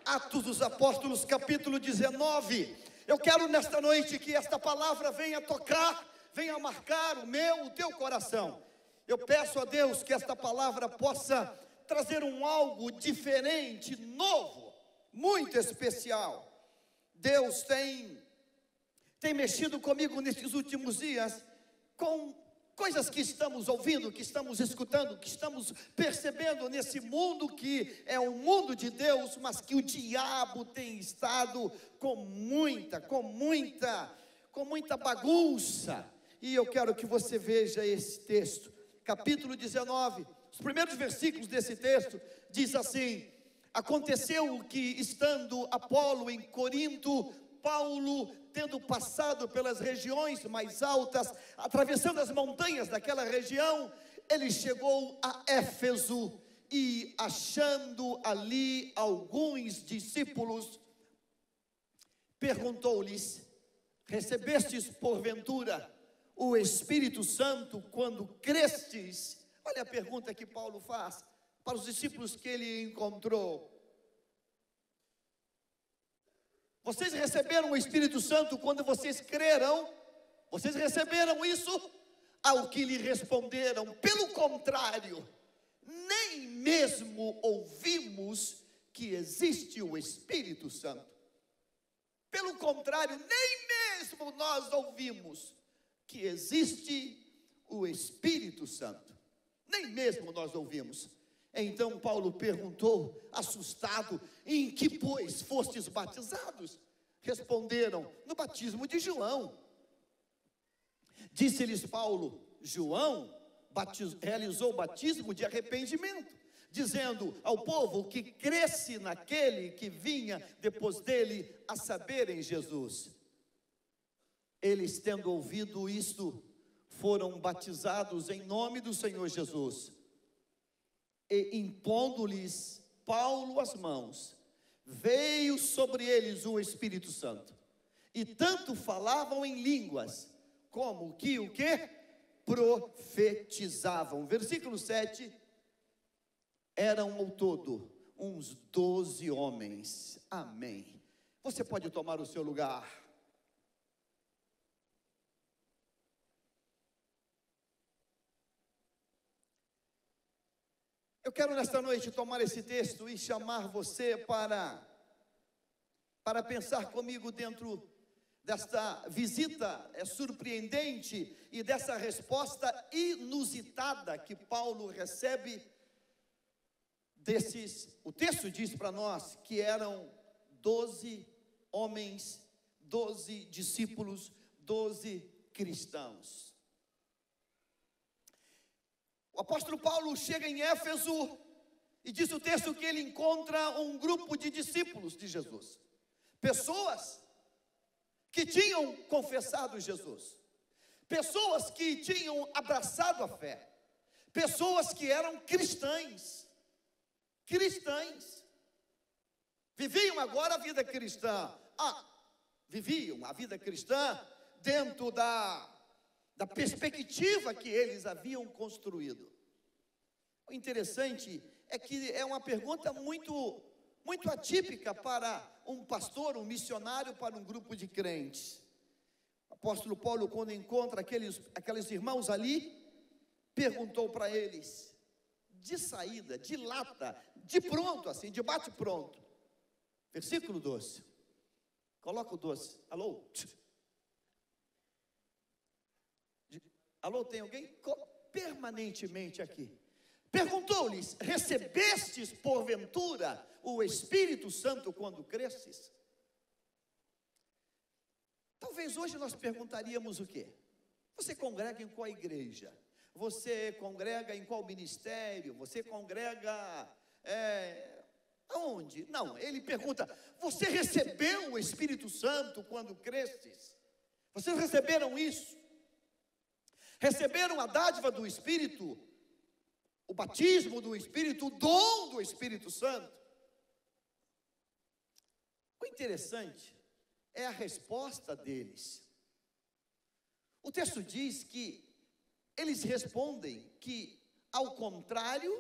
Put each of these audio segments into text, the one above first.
Atos dos Apóstolos, capítulo 19. Eu quero nesta noite que esta palavra venha tocar, venha marcar o meu, o teu coração. Eu peço a Deus que esta palavra possa trazer algo diferente, novo, muito especial. Deus tem mexido comigo nesses últimos dias com coisas que estamos ouvindo, que estamos escutando, que estamos percebendo nesse mundo que é o mundo de Deus, mas que o diabo tem estado com muita bagunça. E eu quero que você veja esse texto, capítulo 19, os primeiros versículos desse texto, diz assim: aconteceu que, estando Apolo em Corinto, Paulo, tendo passado pelas regiões mais altas, atravessando as montanhas daquela região, ele chegou a Éfeso e, achando ali alguns discípulos, perguntou-lhes: recebestes porventura o Espírito Santo quando crestes? Olha a pergunta que Paulo faz para os discípulos que ele encontrou. Vocês receberam o Espírito Santo quando vocês creram? Vocês receberam isso? Ao que lhe responderam: pelo contrário, nem mesmo ouvimos que existe o Espírito Santo. Pelo contrário, nem mesmo nós ouvimos que existe o Espírito Santo. Nem mesmo nós ouvimos. Então Paulo perguntou, assustado: em que, pois, fostes batizados? Responderam: no batismo de João. Disse-lhes Paulo: João realizou o batismo de arrependimento, dizendo ao povo que cresce naquele que vinha depois dele, a saber, em Jesus. Eles, tendo ouvido isto, foram batizados em nome do Senhor Jesus. E, impondo-lhes Paulo as mãos, veio sobre eles o Espírito Santo, e tanto falavam em línguas, como que o quê? Profetizavam. Versículo 7, eram ao todo uns 12 homens. Amém. Você pode tomar o seu lugar. Eu quero nesta noite tomar esse texto e chamar você para pensar comigo dentro desta visita surpreendente e dessa resposta inusitada que Paulo recebe desses. O texto diz para nós que eram 12 homens, 12 discípulos, 12 cristãos. O apóstolo Paulo chega em Éfeso e diz o texto que ele encontra um grupo de discípulos de Jesus, pessoas que tinham confessado Jesus, pessoas que tinham abraçado a fé, pessoas que eram cristãs, viviam agora a vida cristã, viviam a vida cristã dentro da perspectiva que eles haviam construído. O interessante é que é uma pergunta muito atípica para um pastor, um missionário, para um grupo de crentes. O apóstolo Paulo, quando encontra aqueles irmãos ali, perguntou para eles, de saída, de lata, de pronto, assim, de bate pronto. Versículo 12. Coloca o 12. Alô? Alô, tem alguém? Permanentemente aqui. Perguntou-lhes: recebestes porventura o Espírito Santo quando cresces? Talvez hoje nós perguntaríamos o quê? Você congrega em qual igreja? Você congrega em qual ministério? Você congrega aonde? Não, ele pergunta: você recebeu o Espírito Santo quando cresces? Vocês receberam isso? Receberam a dádiva do Espírito, o batismo do Espírito, o dom do Espírito Santo? O interessante é a resposta deles. O texto diz que eles respondem que, ao contrário,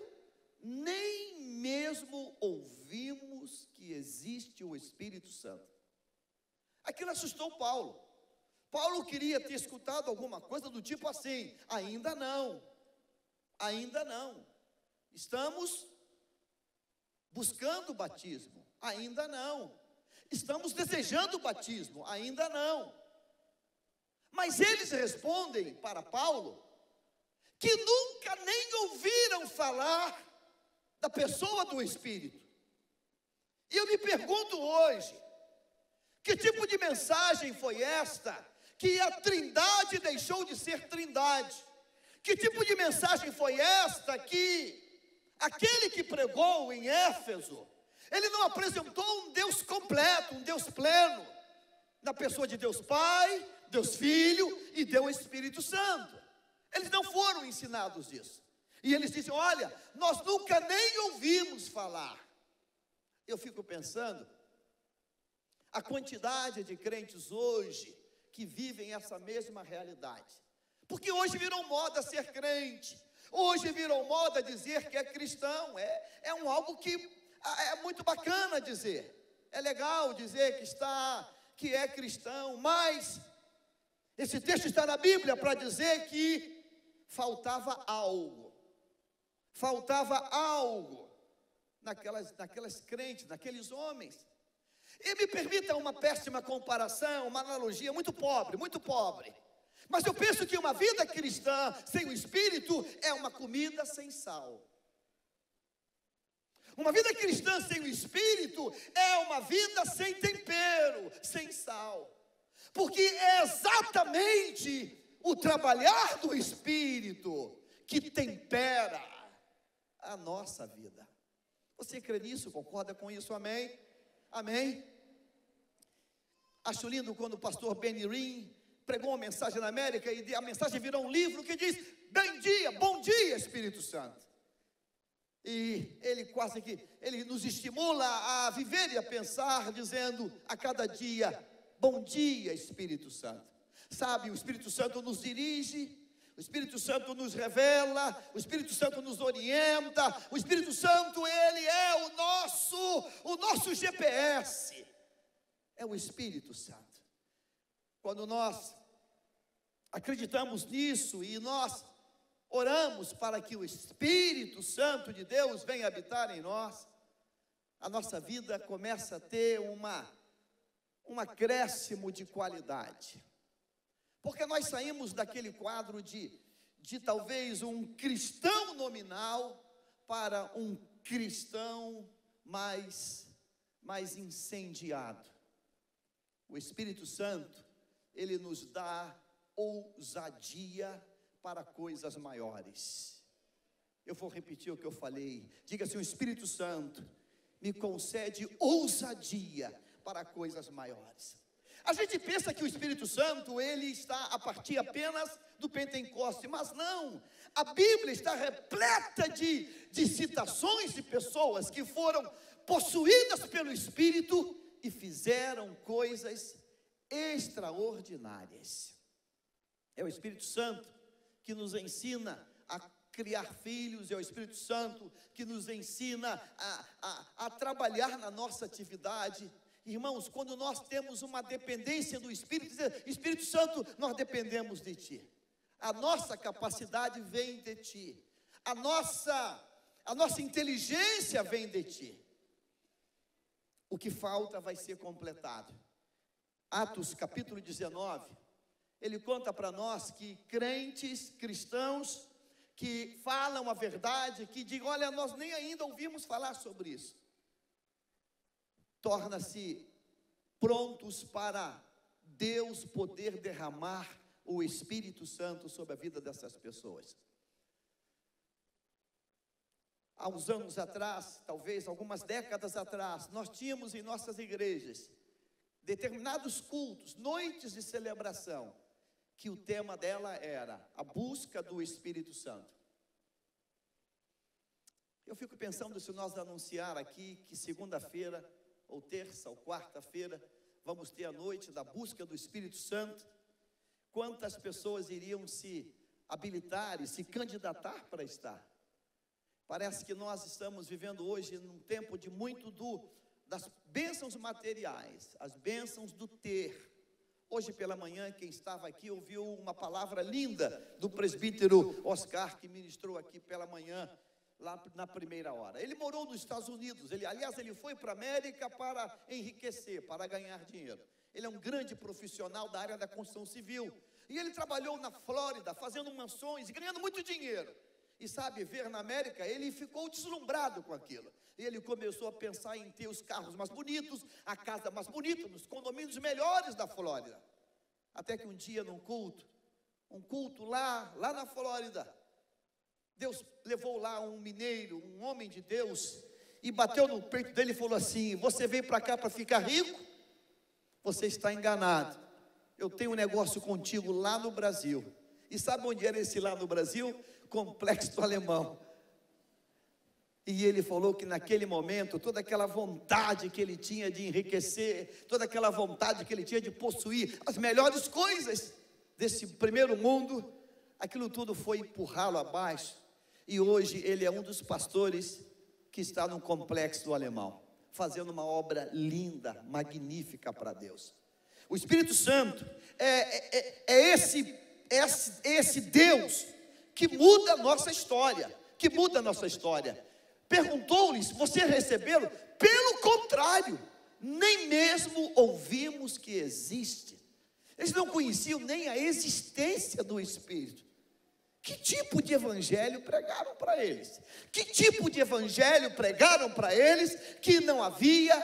nem mesmo ouvimos que existe existe o Espírito Santo. Aquilo assustou Paulo. Paulo queria ter escutado alguma coisa do tipo assim: ainda não, ainda não. Estamos buscando o batismo, ainda não. Estamos desejando o batismo, ainda não. Mas eles respondem para Paulo que nunca nem ouviram falar da pessoa do Espírito. E eu me pergunto hoje, que tipo de mensagem foi esta que a Trindade deixou de ser Trindade? Que tipo de mensagem foi esta que aquele que pregou em Éfeso, ele não apresentou um Deus completo, um Deus pleno, na pessoa de Deus Pai, Deus Filho e Deus Espírito Santo? Eles não foram ensinados isso. E eles dizem: olha, nós nunca nem ouvimos falar. Eu fico pensando, a quantidade de crentes hoje que vivem essa mesma realidade. Porque hoje virou moda ser crente, hoje virou moda dizer que é cristão. É algo que é muito bacana dizer, é legal dizer que é cristão, mas esse texto está na Bíblia para dizer que faltava algo naquelas crentes, naqueles homens. E me permita uma péssima comparação, uma analogia muito pobre, mas eu penso que uma vida cristã sem o Espírito é uma comida sem sal. Uma vida cristã sem o Espírito é uma vida sem tempero, sem sal. Porque é exatamente o trabalhar do Espírito que tempera a nossa vida. Você crê nisso? Concorda com isso? Amém? Amém? Acho lindo quando o pastor Benny Hinn pregou uma mensagem na América e a mensagem virou um livro que diz: bom dia Espírito Santo. E ele nos estimula a viver e a pensar, dizendo a cada dia: bom dia Espírito Santo. Sabe, o Espírito Santo nos dirige, o Espírito Santo nos revela, o Espírito Santo nos orienta, o Espírito Santo, ele é o nosso GPS, é o Espírito Santo. Quando nós acreditamos nisso e nós oramos para que o Espírito Santo de Deus venha habitar em nós, a nossa vida começa a ter um acréscimo de qualidade. Porque nós saímos daquele quadro de talvez um cristão nominal para um cristão mais incendiado. O Espírito Santo, ele nos dá ousadia para coisas maiores. Eu vou repetir o que eu falei. Diga assim: o Espírito Santo me concede ousadia para coisas maiores. A gente pensa que o Espírito Santo, ele está a partir apenas do Pentecoste, mas não. A Bíblia está repleta de citações de pessoas que foram possuídas pelo Espírito e fizeram coisas extraordinárias. É o Espírito Santo que nos ensina a criar filhos, é o Espírito Santo que nos ensina a trabalhar na nossa atividade. Irmãos, quando nós temos uma dependência do Espírito, Espírito Santo, nós dependemos de Ti. A nossa capacidade vem de Ti. A nossa inteligência vem de Ti. O que falta vai ser completado. Atos capítulo 19, ele conta para nós que crentes, cristãos, que falam a verdade, que digam: olha, nós nem ainda ouvimos falar sobre isso, torna-se prontos para Deus poder derramar o Espírito Santo sobre a vida dessas pessoas. Há uns anos atrás, talvez algumas décadas atrás, nós tínhamos em nossas igrejas determinados cultos, noites de celebração, que o tema dela era a busca do Espírito Santo. Eu fico pensando, se nós anunciar aqui que segunda-feira, ou terça, ou quarta-feira, vamos ter a noite da busca do Espírito Santo, quantas pessoas iriam se habilitar e se candidatar para estar? Parece que nós estamos vivendo hoje num tempo de muito do das bênçãos materiais, as bênçãos do ter. Hoje pela manhã, quem estava aqui ouviu uma palavra linda do presbítero Oscar, que ministrou aqui pela manhã, lá na primeira hora. Ele morou nos Estados Unidos, ele foi para a América para enriquecer, para ganhar dinheiro. Ele é um grande profissional da área da construção civil, e ele trabalhou na Flórida, fazendo mansões e ganhando muito dinheiro. E sabe, ver na América, ele ficou deslumbrado com aquilo. E ele começou a pensar em ter os carros mais bonitos, a casa mais bonita, nos condomínios melhores da Flórida. Até que um dia, num culto lá na Flórida, Deus levou lá um mineiro, um homem de Deus, e bateu no peito dele e falou assim: você veio para cá para ficar rico? Você está enganado. Eu tenho um negócio contigo lá no Brasil. E sabe onde era esse lá no Brasil? Complexo do Alemão. E ele falou que naquele momento, toda aquela vontade que ele tinha de enriquecer, toda aquela vontade que ele tinha de possuir as melhores coisas desse primeiro mundo, aquilo tudo foi empurrá-lo abaixo. E hoje ele é um dos pastores que está no Complexo do Alemão, fazendo uma obra linda, magnífica para Deus. O Espírito Santo é esse Deus que muda a nossa história, Perguntou-lhes: você recebê-lo? Pelo contrário, nem mesmo ouvimos que existe. Eles não conheciam nem a existência do Espírito. Que tipo de evangelho pregaram para eles? Que tipo de evangelho pregaram para eles que não havia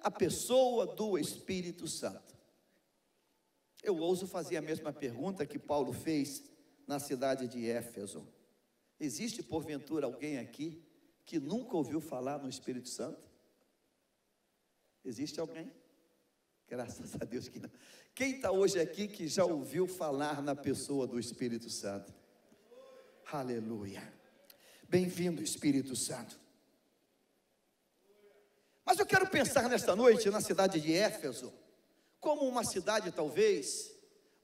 a pessoa do Espírito Santo? Eu ouso fazer a mesma pergunta que Paulo fez na cidade de Éfeso. Existe porventura alguém aqui que nunca ouviu falar no Espírito Santo? Existe alguém? Graças a Deus que não. Quem está hoje aqui que já ouviu falar na pessoa do Espírito Santo? Aleluia. Bem-vindo, Espírito Santo. Mas eu quero pensar nesta noite na cidade de Éfeso como uma cidade talvez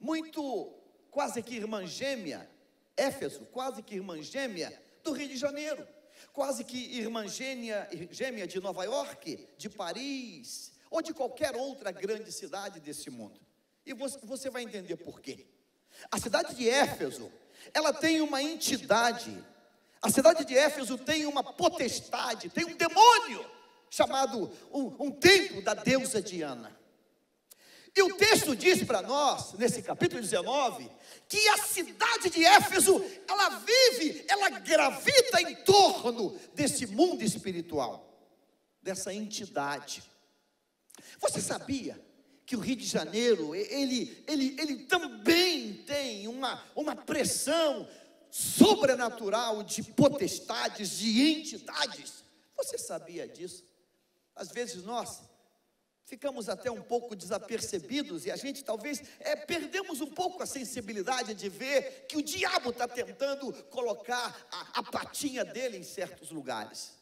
muito, quase que irmã gêmea. Éfeso, quase que irmã gêmea do Rio de Janeiro, quase que irmã gêmea de Nova York, de Paris, ou de qualquer outra grande cidade desse mundo. E você vai entender por quê. A cidade de Éfeso, ela tem uma entidade. A cidade de Éfeso tem uma potestade, tem um demônio chamado um templo da deusa Diana. E o texto diz para nós, nesse capítulo 19, que a cidade de Éfeso, ela gravita em torno desse mundo espiritual, dessa entidade. Você sabia que o Rio de Janeiro, ele também tem uma pressão sobrenatural de potestades, de entidades? Você sabia disso? Às vezes nós ficamos até um pouco desapercebidos e a gente talvez perdemos um pouco a sensibilidade de ver que o diabo está tentando colocar a patinha dele em certos lugares.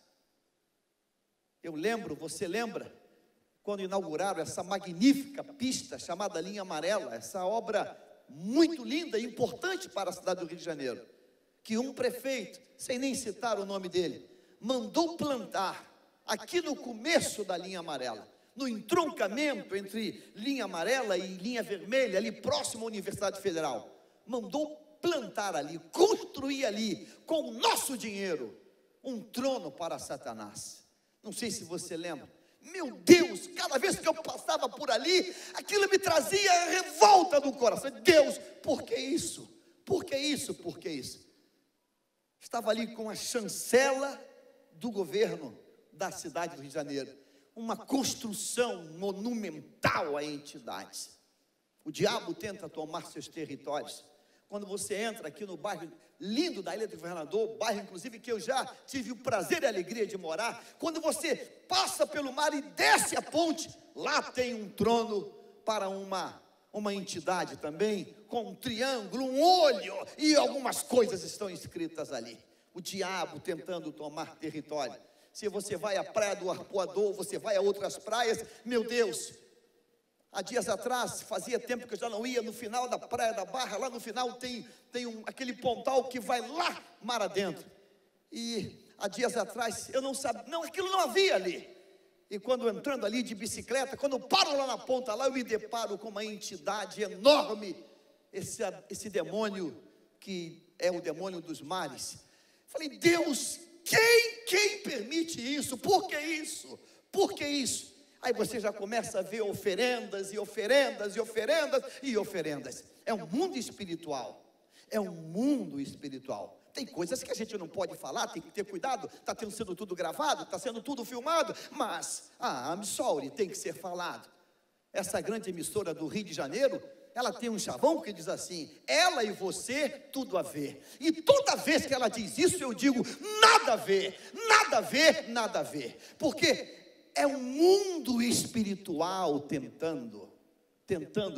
Você lembra, quando inauguraram essa magnífica pista chamada Linha Amarela, essa obra muito linda e importante para a cidade do Rio de Janeiro, que um prefeito, sem nem citar o nome dele, mandou plantar aqui no começo da Linha Amarela, no entroncamento entre linha amarela e linha vermelha, ali próximo à Universidade Federal, mandou plantar ali, construir ali, com o nosso dinheiro, um trono para Satanás. Não sei se você lembra. Meu Deus, cada vez que eu passava por ali, aquilo me trazia revolta no coração. Deus, por que isso? Por que isso? Por que isso? Estava ali com a chancela do governo da cidade do Rio de Janeiro, uma construção monumental a entidades. O diabo tenta tomar seus territórios. Quando você entra aqui no bairro lindo da Ilha do Governador, bairro inclusive que eu já tive o prazer e a alegria de morar, quando você passa pelo mar e desce a ponte, lá tem um trono para uma entidade também, com um triângulo, um olho, e algumas coisas estão escritas ali. O diabo tentando tomar território. Se você vai à praia do Arpoador, você vai a outras praias, meu Deus, há dias atrás, fazia tempo que eu já não ia no final da Praia da Barra, lá no final tem aquele pontal que vai lá mar adentro. E há dias atrás, eu não sabia, aquilo não havia ali. E quando entrando ali de bicicleta, quando eu paro lá na ponta, lá eu me deparo com uma entidade enorme, esse demônio que é o demônio dos mares. Falei, Deus, quem permite isso? Por que isso? Por que isso? Aí você já começa a ver oferendas e oferendas e oferendas e oferendas. É um mundo espiritual. É um mundo espiritual. Tem coisas que a gente não pode falar, tem que ter cuidado. Está sendo tudo gravado, está sendo tudo filmado. Mas, I'm sorry, tem que ser falado. Essa grande emissora do Rio de Janeiro, ela tem um chavão que diz assim: ela e você, tudo a ver. E toda vez que ela diz isso, eu digo: nada a ver, nada a ver, nada a ver. Porque é um mundo espiritual tentando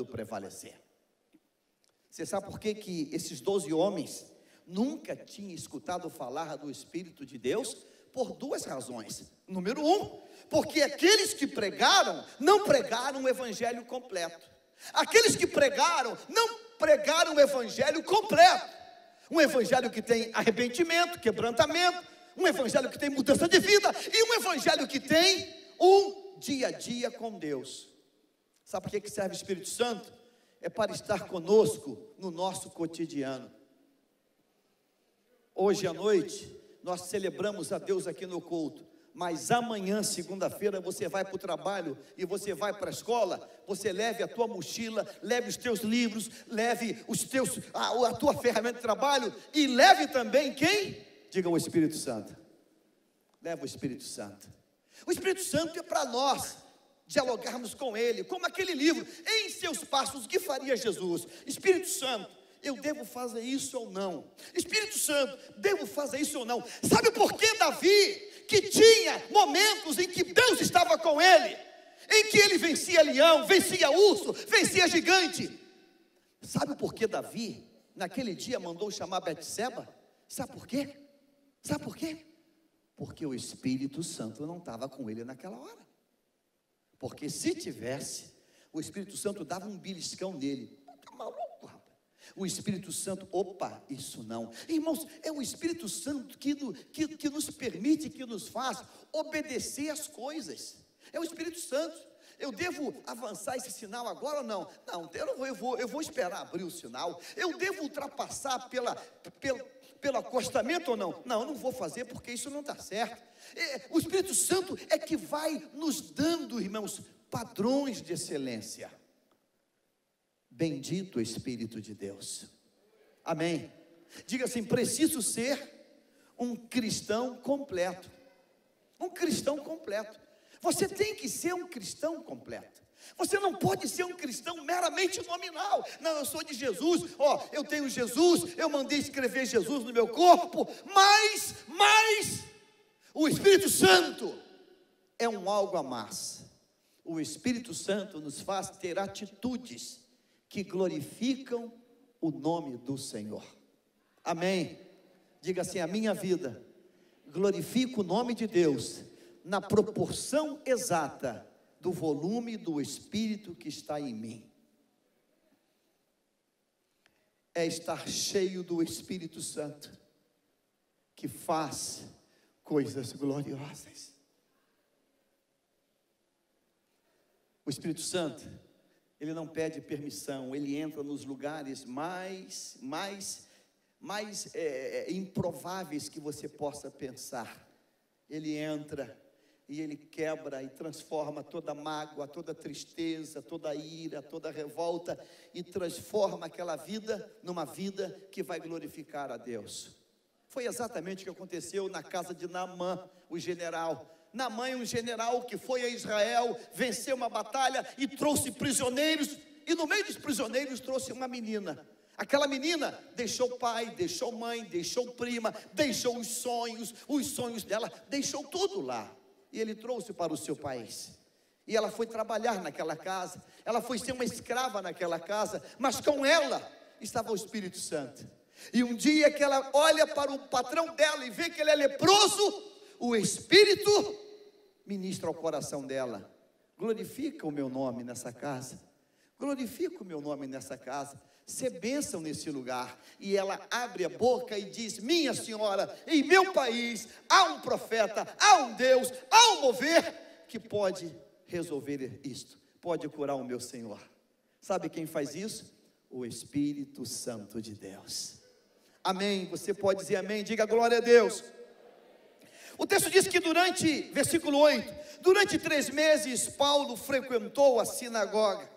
prevalecer. Você sabe por que esses 12 homens nunca tinham escutado falar do Espírito de Deus? Por duas razões. Número 1, porque aqueles que pregaram, não pregaram o evangelho completo. Aqueles que pregaram, não pregaram o evangelho completo. Um evangelho que tem arrependimento, quebrantamento, um evangelho que tem mudança de vida, e um evangelho que tem um dia a dia com Deus. Sabe por que serve o Espírito Santo? É para estar conosco no nosso cotidiano. Hoje à noite, nós celebramos a Deus aqui no culto. Mas amanhã, segunda-feira, você vai para o trabalho e você vai para a escola. Você leve a tua mochila, leve os teus livros, leve a tua ferramenta de trabalho. E leve também quem? Diga o Espírito Santo. Leva o Espírito Santo. O Espírito Santo é para nós dialogarmos com Ele, como aquele livro, Em Seus Passos, o que faria Jesus? Espírito Santo, eu devo fazer isso ou não? Espírito Santo, devo fazer isso ou não? Sabe por que Davi, que tinha momentos em que Deus estava com ele, em que ele vencia leão, vencia urso, vencia gigante? Sabe por que Davi, naquele dia, mandou chamar Betseba? Sabe por quê? Sabe por quê? Porque o Espírito Santo não estava com ele naquela hora. Porque se tivesse, o Espírito Santo dava um beliscão nele. Está maluco, rapaz? O Espírito Santo, isso não. Irmãos, é o Espírito Santo que nos permite, que nos faz obedecer as coisas. É o Espírito Santo. Eu devo avançar esse sinal agora ou não? Não, eu vou esperar abrir o sinal. Eu devo ultrapassar pelo acostamento ou não? Não, eu não vou fazer porque isso não está certo. O Espírito Santo é que vai nos dando, irmãos, padrões de excelência. Bendito Espírito de Deus. Amém. Diga assim: preciso ser um cristão completo. Um cristão completo. Você tem que ser um cristão completo. Você não pode ser um cristão meramente nominal. Não, eu sou de Jesus, eu tenho Jesus, eu mandei escrever Jesus no meu corpo, mas o Espírito Santo é um algo a mais. O Espírito Santo nos faz ter atitudes que glorificam o nome do Senhor. Amém. Diga assim: a minha vida glorifica o nome de Deus na proporção exata do volume do Espírito que está em mim. É estar cheio do Espírito Santo que faz coisas gloriosas. O Espírito Santo, ele não pede permissão, ele entra nos lugares mais improváveis que você possa pensar. Ele entra e ele quebra e transforma toda mágoa, toda tristeza, toda ira, toda revolta, e transforma aquela vida numa vida que vai glorificar a Deus. Foi exatamente o que aconteceu na casa de Naamã, o general. Naamã é um general que foi a Israel, venceu uma batalha e trouxe prisioneiros, e no meio dos prisioneiros trouxe uma menina. Aquela menina deixou pai, deixou mãe, deixou prima, deixou os sonhos dela, deixou tudo lá. E ele trouxe para o seu país. E ela foi trabalhar naquela casa, ela foi ser uma escrava naquela casa, mas com ela estava o Espírito Santo. E um dia que ela olha para o patrão dela e vê que ele é leproso, o Espírito ministra ao coração dela: glorifica o meu nome nessa casa, glorifica o meu nome nessa casa, ser bênção nesse lugar. E ela abre a boca e diz: minha senhora, em meu país há um profeta, há um Deus, há um mover que pode resolver isto? Pode curar o meu Senhor. Sabe quem faz isso? O Espírito Santo de Deus. Amém. Você pode dizer amém, diga glória a Deus. O texto diz que versículo 8, durante 3 meses Paulo frequentou a sinagoga,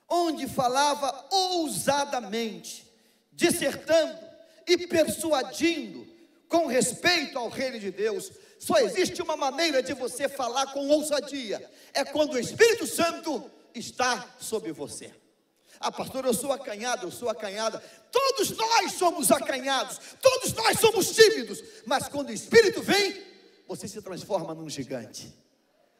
onde falava ousadamente, dissertando e persuadindo com respeito ao reino de Deus. Só existe uma maneira de você falar com ousadia, é quando o Espírito Santo está sobre você. Ah, pastor, eu sou acanhado, eu sou acanhada. Todos nós somos acanhados, todos nós somos tímidos, mas quando o Espírito vem, você se transforma num gigante.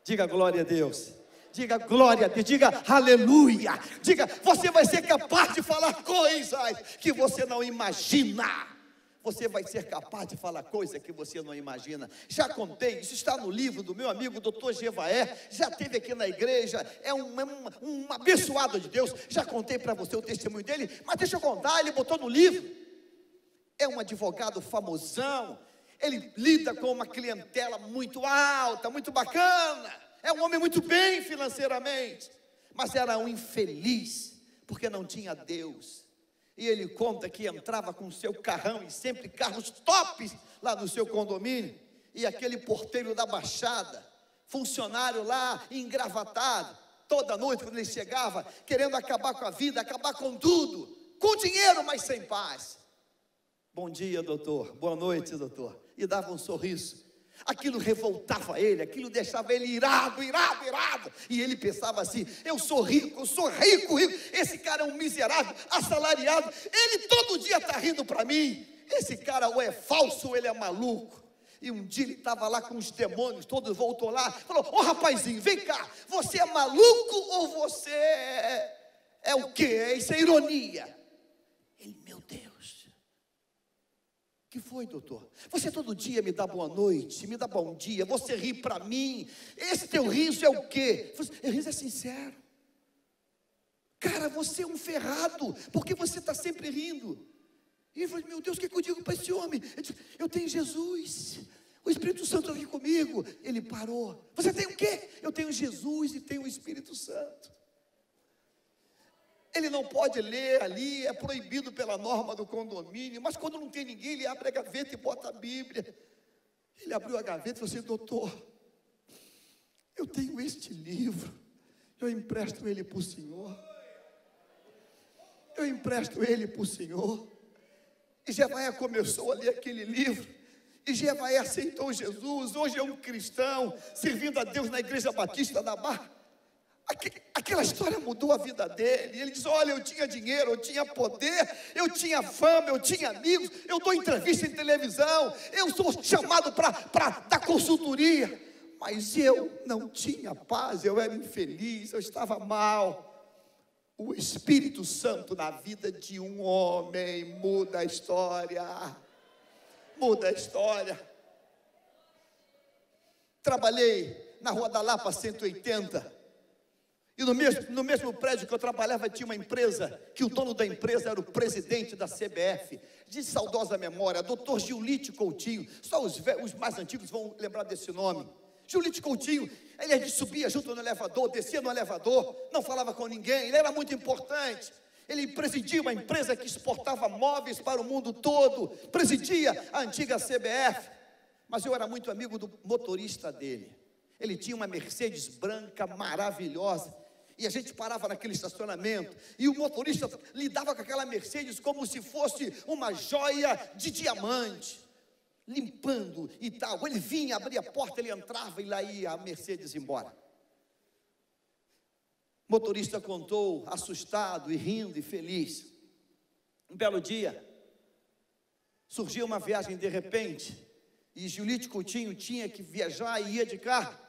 Diga glória a Deus. Diga glória a Deus, diga aleluia. Diga, você vai ser capaz de falar coisas que você não imagina. Você vai ser capaz de falar coisa que você não imagina. Já contei, isso está no livro do meu amigo Dr. Jevaé, já esteve aqui na igreja, é um abençoado de Deus. Já contei para você o testemunho dele, mas deixa eu contar, ele botou no livro. É um advogado famosão, ele lida com uma clientela muito alta, muito bacana, é um homem muito bem financeiramente, mas era um infeliz, porque não tinha Deus. E ele conta que entrava com o seu carrão, e sempre carros tops, lá no seu condomínio, e aquele porteiro da Baixada, funcionário lá, engravatado, toda noite quando ele chegava, querendo acabar com a vida, acabar com tudo, com dinheiro, mas sem paz. Bom dia, doutor, boa noite, doutor, e dava um sorriso. Aquilo revoltava ele, aquilo deixava ele irado, e ele pensava assim, eu sou rico, esse cara é um miserável, assalariado, ele todo dia está rindo para mim, esse cara ou é falso ou ele é maluco. E um dia ele estava lá com os demônios, todos voltou lá, falou, ô rapazinho, vem cá, você é maluco ou você é o quê? Isso é ironia. Ele, meu Deus, que foi, doutor? Você todo dia me dá boa noite, me dá bom dia, você ri para mim, esse teu riso é o quê? O riso é sincero. Cara, você é um ferrado, porque você está sempre rindo. E ele falou, meu Deus, o que eu digo para esse homem? Eu disse, eu tenho Jesus, o Espírito Santo aqui comigo. Ele parou. Você tem o quê? Eu tenho Jesus e tenho o Espírito Santo. Ele não pode ler ali, é proibido pela norma do condomínio, mas quando não tem ninguém, ele abre a gaveta e bota a Bíblia. Ele abriu a gaveta e falou assim, doutor, eu tenho este livro, eu empresto ele para o senhor. Eu empresto ele para o senhor. E Jevaé começou a ler aquele livro, e Jevaé aceitou Jesus, hoje é um cristão, servindo a Deus na Igreja Batista da Barra. Aquela história mudou a vida dele. Ele diz, olha, eu tinha dinheiro, eu tinha poder, eu tinha fama, eu tinha amigos, eu dou entrevista em televisão, eu sou chamado para dar consultoria, mas eu não tinha paz, eu era infeliz, eu estava mal. O Espírito Santo na vida de um homem muda a história. Muda a história. Trabalhei na Rua da Lapa 180. E no mesmo prédio que eu trabalhava tinha uma empresa, que o dono da empresa era o presidente da CBF, de saudosa memória, Dr. Giulite Coutinho. Só os mais antigos vão lembrar desse nome. Giulite Coutinho, ele subia junto no elevador, descia no elevador, não falava com ninguém, ele era muito importante. Ele presidia uma empresa que exportava móveis para o mundo todo, presidia a antiga CBF, mas eu era muito amigo do motorista dele. Ele tinha uma Mercedes branca maravilhosa, e a gente parava naquele estacionamento, e o motorista lidava com aquela Mercedes como se fosse uma joia de diamante, limpando e tal. Ele vinha, abria a porta, ele entrava e lá ia a Mercedes embora. O motorista contou, assustado e rindo e feliz. Um belo dia, surgiu uma viagem de repente, e Giulite Coutinho tinha que viajar e ia de carro.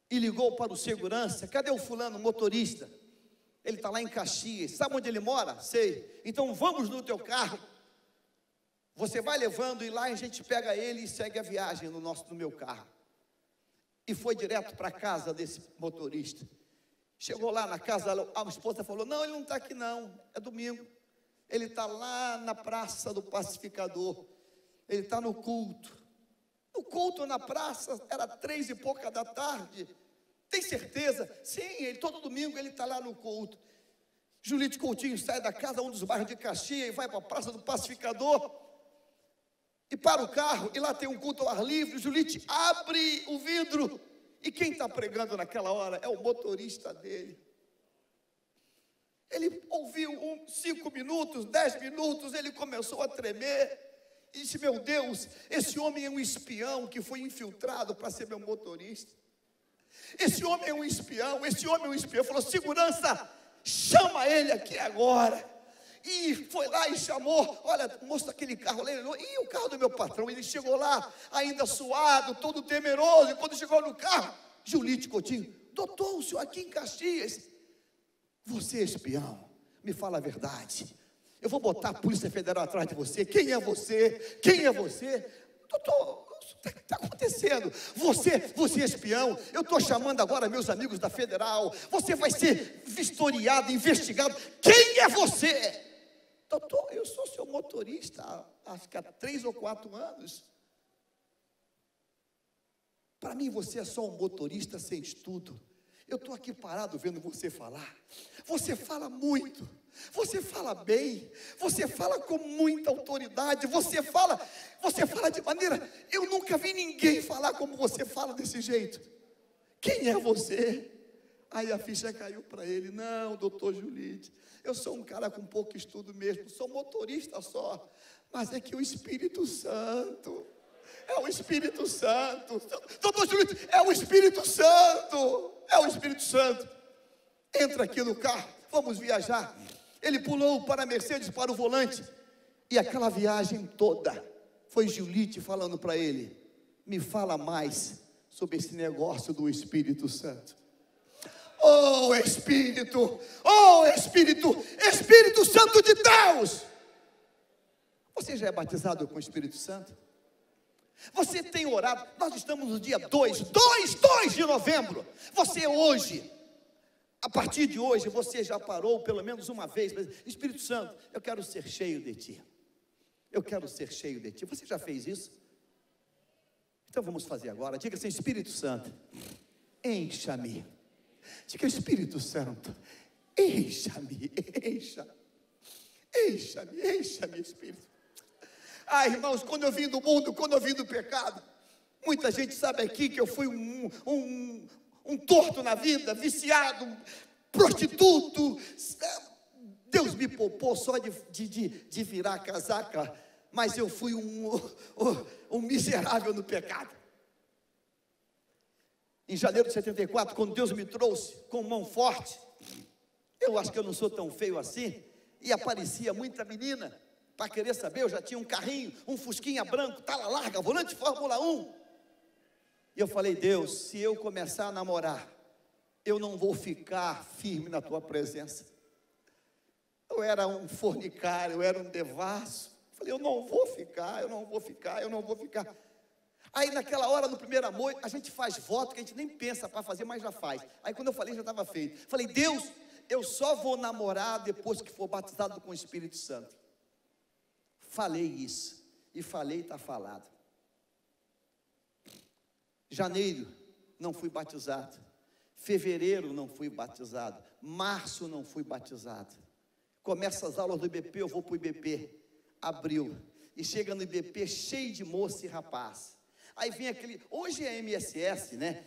E ligou para o segurança, cadê o fulano, motorista? Ele está lá em Caxias, sabe onde ele mora? Sei, então vamos no teu carro, você vai levando e lá a gente pega ele e segue a viagem no meu carro. E foi direto para a casa desse motorista. Chegou lá na casa, a esposa falou, não, ele não está aqui não, é domingo, ele está lá na Praça do Pacificador, ele está no culto. No culto na praça, era 3 e pouca da tarde. Tem certeza? Sim, todo domingo ele está lá no culto. Julite Coutinho sai da casa, um dos bairros de Caxias, e vai para a Praça do Pacificador, e para o carro, e lá tem um culto ao ar livre. Julite abre o vidro, e quem está pregando naquela hora é o motorista dele. Ele ouviu 5 minutos, 10 minutos, ele começou a tremer, e disse: meu Deus, esse homem é um espião que foi infiltrado para ser meu motorista. Esse homem é um espião, falou: segurança, chama ele aqui agora. E foi lá e chamou: olha, moço, aquele carro lá. E o carro do meu patrão? Ele chegou lá, ainda suado, todo temeroso. E quando chegou no carro, Julite Coutinho: doutor, o senhor aqui em Caxias? Você é espião, me fala a verdade. Eu vou botar a Polícia Federal atrás de você. Quem é você? Quem é você? Doutor, o que está acontecendo? Você é espião. Eu estou chamando agora meus amigos da Federal. Você vai ser vistoriado, investigado. Quem é você? Doutor, eu sou seu motorista acho que há 3 ou 4 anos. Para mim você é só um motorista sem estudo. Eu estou aqui parado vendo você falar. Você fala muito, você fala bem, você fala com muita autoridade, você fala de maneira... Eu nunca vi ninguém falar como você fala desse jeito. Quem é você? Aí a ficha caiu para ele: não, doutor Julite, eu sou um cara com pouco estudo mesmo, sou motorista só, mas é que o Espírito Santo... É o Espírito Santo. Doutor Julite, é o Espírito Santo. É o Espírito Santo. Entra aqui no carro, vamos viajar. Ele pulou para a Mercedes, para o volante. E aquela viagem toda foi Julite falando para ele: me fala mais sobre esse negócio do Espírito Santo. Oh Espírito, Espírito Santo de Deus. Você já é batizado com o Espírito Santo? Você tem orado? Nós estamos no dia 2 de novembro. Você hoje, a partir de hoje, você já parou pelo menos uma vez para dizer: Espírito Santo, eu quero ser cheio de Ti. Eu quero ser cheio de Ti. Você já fez isso? Então vamos fazer agora. Diga assim: Espírito Santo, encha-me. Diga: Espírito Santo, encha-me, encha-me, Espírito. Ah, irmãos, quando eu vim do mundo, quando eu vim do pecado, muita gente sabe aqui que eu fui um torto na vida, viciado, prostituto. Deus me poupou só de virar a casaca, mas eu fui um miserável no pecado. Em janeiro de 74, quando Deus me trouxe com mão forte, eu acho que eu não sou tão feio assim, e aparecia muita menina para querer saber. Eu já tinha um carrinho, um fusquinha branco, tala larga, volante de Fórmula 1. E eu falei: Deus, se eu começar a namorar, eu não vou ficar firme na Tua presença. Eu era um fornicário, eu era um devasso. Falei: eu não vou ficar. Aí naquela hora, no primeiro amor, a gente faz voto que a gente nem pensa para fazer, mas já faz. Aí quando eu falei, já estava feito. Falei: Deus, eu só vou namorar depois que for batizado com o Espírito Santo. Falei isso, e falei, está falado. Janeiro, não fui batizado. Fevereiro, não fui batizado. Março, não fui batizado. Começa as aulas do IBP, eu vou para o IBP. Abril, e chega no IBP cheio de moça e rapaz. Aí vem aquele, hoje é MSS, né?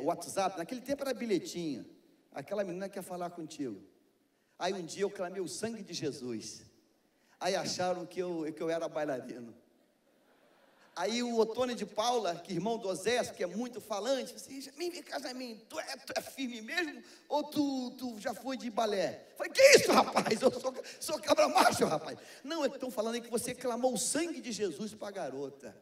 WhatsApp, naquele tempo era bilhetinho. Aquela menina quer falar contigo. Aí um dia eu clamei o sangue de Jesus. Aí acharam que eu era bailarino. Aí o Otônio de Paula, que irmão do Osés, que é muito falante, disse assim: vem cá, Jamin, tu é firme mesmo? Ou tu já foi de balé? Falei: que isso, rapaz? Eu sou cabra macho, rapaz. Não, é que estão falando aí que você clamou o sangue de Jesus para a garota.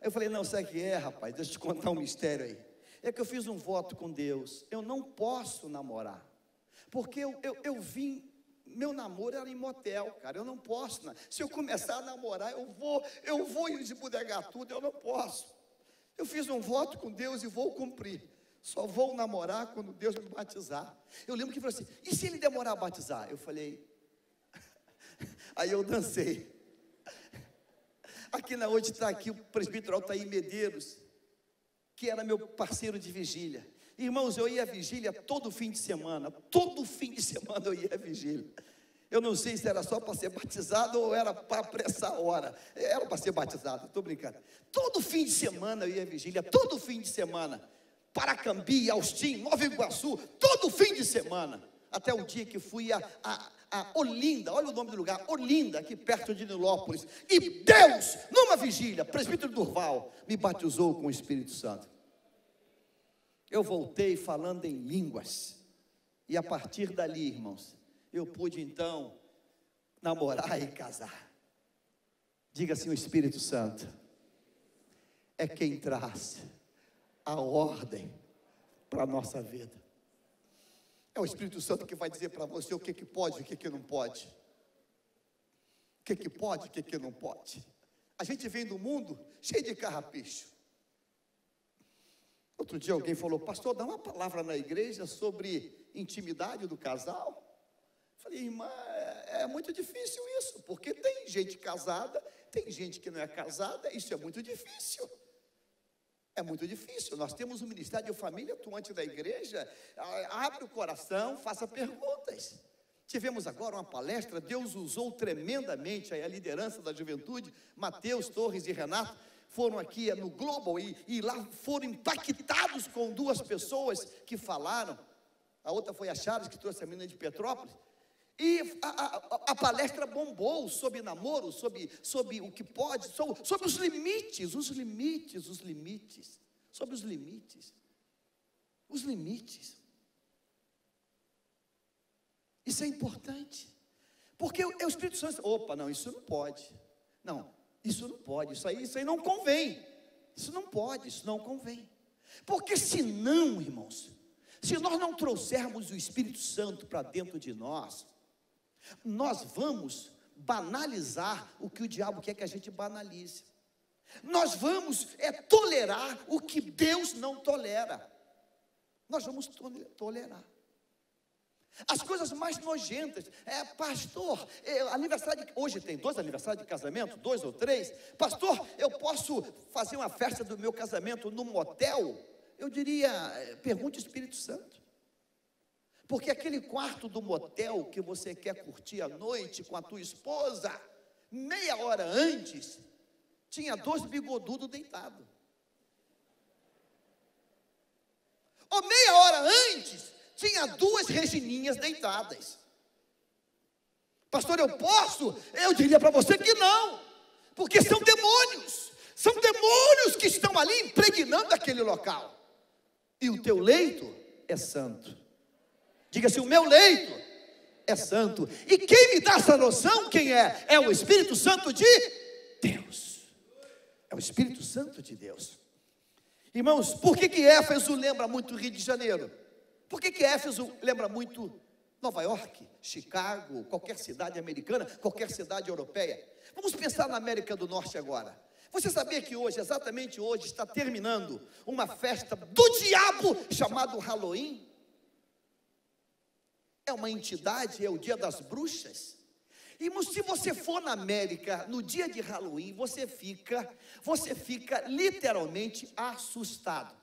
Aí eu falei: não, sabe o que é, rapaz? Deixa eu te contar um mistério aí. É que eu fiz um voto com Deus. Eu não posso namorar, porque eu vim... Meu namoro era em motel, cara. Eu não posso, né? Se eu começar a namorar, eu vou esbudegar tudo. Eu não posso. Eu fiz um voto com Deus e vou cumprir. Só vou namorar quando Deus me batizar. Eu lembro que ele falou assim: e se ele demorar a batizar? Eu falei... Aí eu dancei. Aqui na noite está aqui o presbítero Altair Medeiros, que era meu parceiro de vigília. Irmãos, eu ia à vigília todo fim de semana eu ia à vigília. Eu não sei se era só para ser batizado ou era para apressar a hora. Era para ser batizado, estou brincando. Todo fim de semana eu ia à vigília, todo fim de semana. Paracambi, Austin, Nova Iguaçu, todo fim de semana. Até o dia que fui a Olinda, olha o nome do lugar, Olinda, aqui perto de Nilópolis. E Deus, numa vigília, presbítero Durval, me batizou com o Espírito Santo. Eu voltei falando em línguas. E a partir dali, irmãos, eu pude então namorar e casar. Diga assim: o Espírito Santo é quem traz a ordem para a nossa vida. É o Espírito Santo que vai dizer para você o que pode e o que não pode. O que pode e o que não pode. A gente vem do mundo cheio de carrapicho. Outro dia alguém falou: pastor, dá uma palavra na igreja sobre intimidade do casal. Falei: irmã, é muito difícil isso, porque tem gente casada, tem gente que não é casada, isso é muito difícil. É muito difícil. Nós temos um ministério de família atuante da igreja. Abre o coração, faça perguntas. Tivemos agora uma palestra, Deus usou tremendamente a liderança da juventude. Mateus, Torres e Renato foram aqui no Global e lá foram impactados com duas pessoas que falaram. A outra foi a Charles, que trouxe a menina de Petrópolis. E a palestra bombou sobre namoro, sobre o que pode, sobre os limites, sobre os limites. Isso é importante, porque é o Espírito Santo. Opa, não, isso não pode. Não, isso não pode, isso aí não convém. Isso não pode, isso não convém. Porque senão, irmãos, se nós não trouxermos o Espírito Santo para dentro de nós vamos banalizar o que o diabo quer que a gente banalize. Nós vamos tolerar o que Deus não tolera. Nós vamos tolerar as coisas mais nojentas. Pastor, aniversário hoje tem 2 aniversários de casamento, 2 ou 3. Pastor, eu posso fazer uma festa do meu casamento num motel? Eu diria, pergunte ao Espírito Santo. Porque aquele quarto do motel que você quer curtir à noite com a tua esposa, meia hora antes, tinha 2 bigodudos deitados. Ou meia hora antes, tinha 2 Regininhas deitadas. Pastor, eu posso? Eu diria para você que não, porque são demônios que estão ali impregnando aquele local. E o teu leito é santo. Diga assim: o meu leito é santo. E quem me dá essa noção, quem é? É o Espírito Santo de Deus. É o Espírito Santo de Deus. Irmãos, por que Éfeso lembra muito Rio de Janeiro? Por que Éfeso lembra muito Nova York, Chicago, qualquer cidade americana, qualquer cidade europeia? Vamos pensar na América do Norte agora. Você sabia que hoje, exatamente hoje, está terminando uma festa do diabo chamado Halloween? É uma entidade, é o dia das bruxas. Irmão, se você for na América no dia de Halloween, você fica literalmente assustado.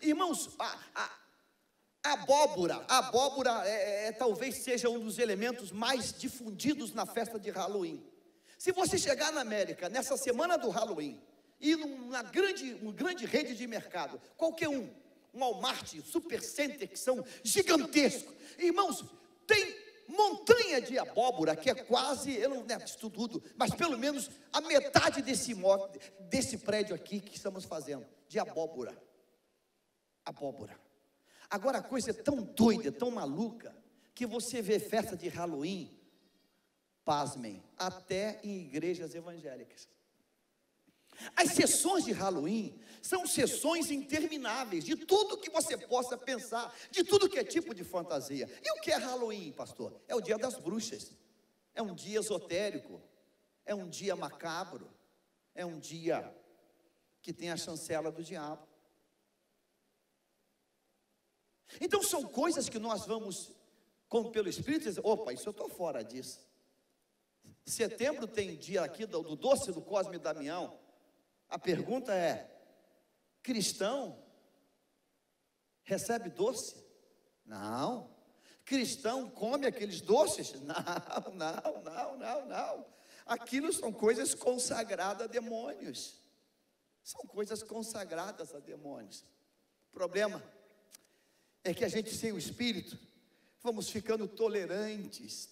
Irmãos, a abóbora talvez seja um dos elementos mais difundidos na festa de Halloween. Se você chegar na América nessa semana do Halloween e numa grande rede de mercado, qualquer um Walmart, Super Center, que são gigantescos, irmãos, tem montanha de abóbora, que é quase, eu não lembro isso tudo, mas pelo menos a metade desse prédio aqui que estamos fazendo, de abóbora. Agora a coisa é tão doida, tão maluca, que você vê festa de Halloween, pasmem, até em igrejas evangélicas. As sessões de Halloween são sessões intermináveis, de tudo que você possa pensar, de tudo que é tipo de fantasia. E o que é Halloween, pastor? É o dia das bruxas, é um dia esotérico, é um dia macabro, é um dia que tem a chancela do diabo. Então são coisas que nós vamos, como pelo Espírito, dizer: opa, isso eu estou fora disso. Setembro tem dia aqui do doce do Cosme e Damião. A pergunta é: cristão recebe doce? Não. Cristão come aqueles doces? Não. Aquilo são coisas consagradas a demônios. São coisas consagradas a demônios. O problema é que a gente, sem o Espírito, vamos ficando tolerantes.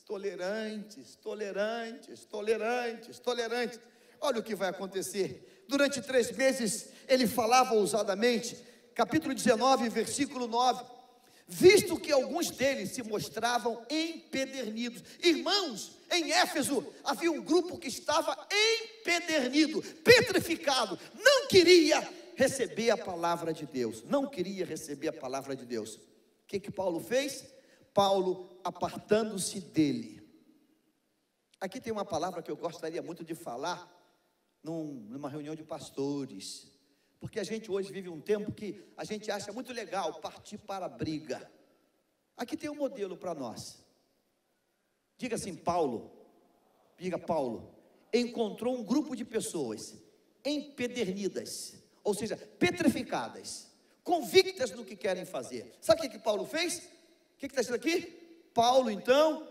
Olha o que vai acontecer. Durante 3 meses, ele falava ousadamente. Capítulo 19, versículo 9. Visto que alguns deles se mostravam empedernidos. Irmãos, em Éfeso havia um grupo que estava empedernido, petrificado, não queria receber a palavra de Deus. O que Paulo fez? Paulo, apartando-se dele. Aqui tem uma palavra que eu gostaria muito de falar numa reunião de pastores, porque a gente hoje vive um tempo que a gente acha muito legal partir para a briga. Aqui tem um modelo para nós. Diga assim, Paulo encontrou um grupo de pessoas empedernidas, ou seja, petrificadas, convictas no que querem fazer. Sabe o que Paulo fez? O que está escrito aqui? Paulo, então,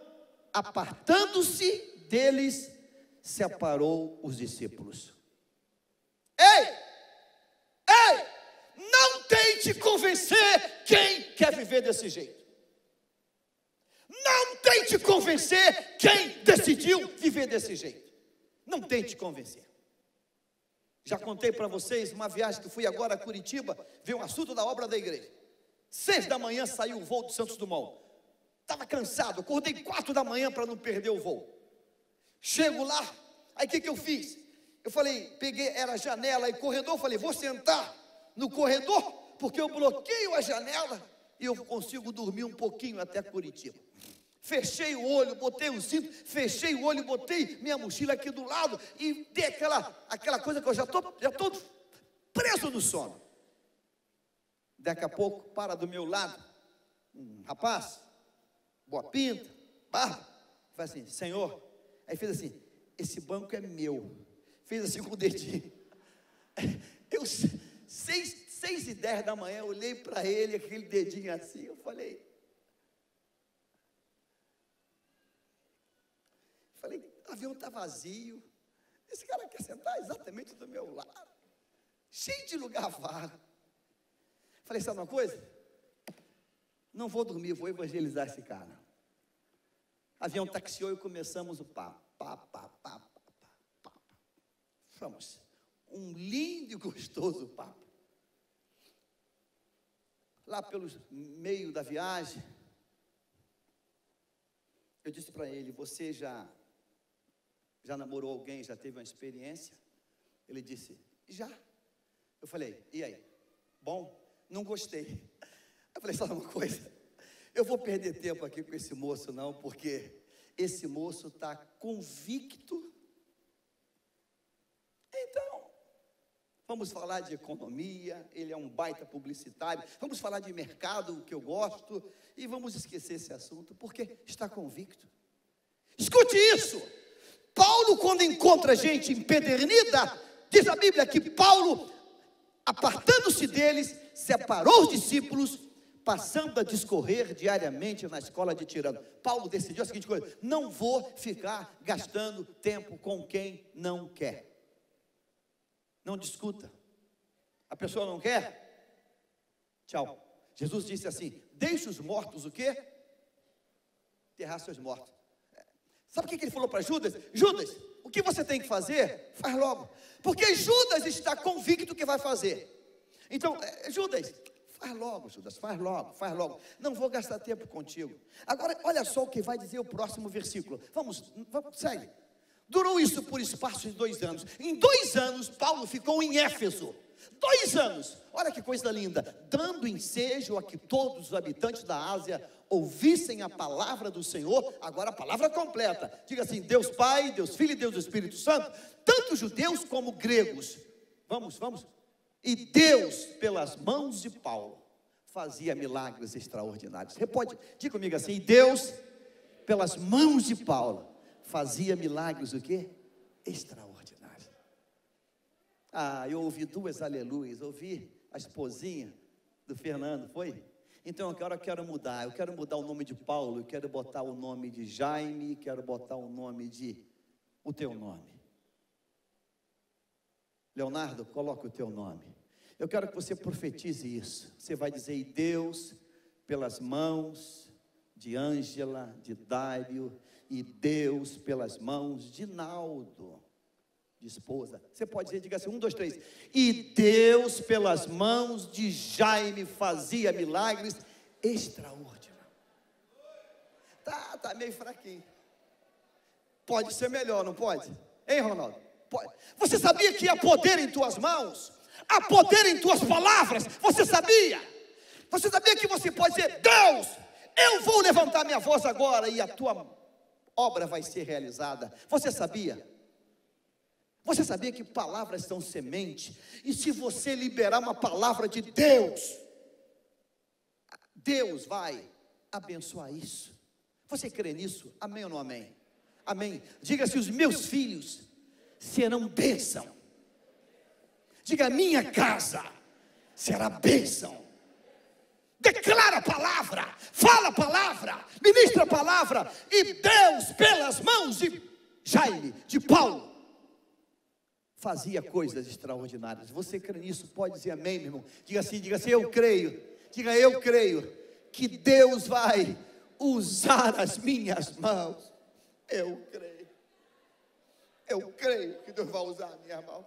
apartando-se deles, separou os discípulos. Ei! Não tente convencer quem quer viver desse jeito. Não tente convencer quem decidiu viver desse jeito. Não tente convencer. Já contei para vocês uma viagem que fui agora a Curitiba, ver um assunto da obra da igreja. 6 da manhã saiu o voo do Santos Dumont. Estava cansado, acordei 4 da manhã para não perder o voo. Chego lá, aí o que eu fiz? Eu falei, era janela e corredor, falei, vou sentar no corredor, porque eu bloqueio a janela e eu consigo dormir um pouquinho até Curitiba. Fechei o olho, botei o cinto, fechei o olho, botei minha mochila aqui do lado e dei aquela coisa que eu já estou preso no sono. Daqui a pouco, para do meu lado, um rapaz, boa pinta, barba, faz assim, Senhor, aí fez assim, esse banco é meu, fez assim com o dedinho. Eu, 6h10 da manhã, olhei para ele, aquele dedinho assim, eu falei, o avião está vazio, esse cara quer sentar exatamente do meu lado, cheio de lugar vago. Falei, sabe uma coisa? Não vou dormir, vou evangelizar esse cara. O avião taxiou e começamos o papo. Vamos, um lindo e gostoso papo. Lá pelo meio da viagem, eu disse para ele, você já namorou alguém, já teve uma experiência? Ele disse, já. Eu falei, e aí? Bom? Não gostei. Eu falei, sabe uma coisa? Eu vou perder tempo aqui com esse moço não, porque esse moço está convicto. Então, vamos falar de economia, ele é um baita publicitário, vamos falar de mercado, que eu gosto, e vamos esquecer esse assunto, porque está convicto. Escute isso! Paulo, quando encontra gente empedernida, diz a Bíblia que Paulo, apartando-se deles, separou os discípulos, passando a discorrer diariamente na escola de Tirano. Paulo decidiu a seguinte coisa, não vou ficar gastando tempo com quem não quer. Não discuta. A pessoa não quer? Tchau. Jesus disse assim, deixe os mortos o quê? Enterrar seus mortos. Sabe o que ele falou para Judas? Judas, o que você tem que fazer? Faz logo. Porque Judas está convicto que vai fazer. Então, Judas, faz logo, Judas, faz logo. Não vou gastar tempo contigo. Agora, olha só o que vai dizer o próximo versículo. Vamos, segue. Durou isso por espaço de 2 anos. Em 2 anos, Paulo ficou em Éfeso. 2 anos. Olha que coisa linda. Dando ensejo a que todos os habitantes da Ásia ouvissem a palavra do Senhor, agora a palavra completa. Diga assim, Deus Pai, Deus Filho e Deus Espírito Santo, tanto judeus como gregos. Vamos. E Deus, pelas mãos de Paulo, fazia milagres extraordinários. Você pode, diga comigo assim, Deus, pelas mãos de Paulo, fazia milagres o quê? Extraordinários. Eu ouvi duas aleluias, ouvi a esposinha do Fernando, foi? Então agora eu quero mudar o nome de Paulo, eu quero botar o nome de Jaime, quero botar o nome de, o teu nome. Leonardo, coloca o teu nome. Eu quero que você profetize isso. Você vai dizer: e Deus, pelas mãos de Ângela, de Dário, e Deus pelas mãos de Naldo, de esposa. Você pode dizer, diga assim, 1, 2, 3. E Deus pelas mãos de Jaime fazia milagres extraordinários. Tá meio fraquinho. Pode ser melhor, não pode? Hein, Ronaldo? Pode. Você sabia que há poder em tuas mãos? Há poder em tuas palavras? Você sabia? Você sabia que você pode dizer: Deus, eu vou levantar minha voz agora e a tua obra vai ser realizada? Você sabia? Você sabia que palavras são semente? E se você liberar uma palavra de Deus, Deus vai abençoar isso. Você crê nisso? Amém ou não amém? Amém. Diga: se os meus filhos serão bênção. Diga: minha casa será bênção. Declara a palavra, fala a palavra, ministra a palavra. E Deus, pelas mãos de Jaime, de Paulo, fazia coisas extraordinárias. Você crê nisso? Pode dizer amém, meu irmão. Diga assim, eu creio. Diga: eu creio que Deus vai usar as minhas mãos. Eu creio. Eu creio que Deus vai usar a minha mão.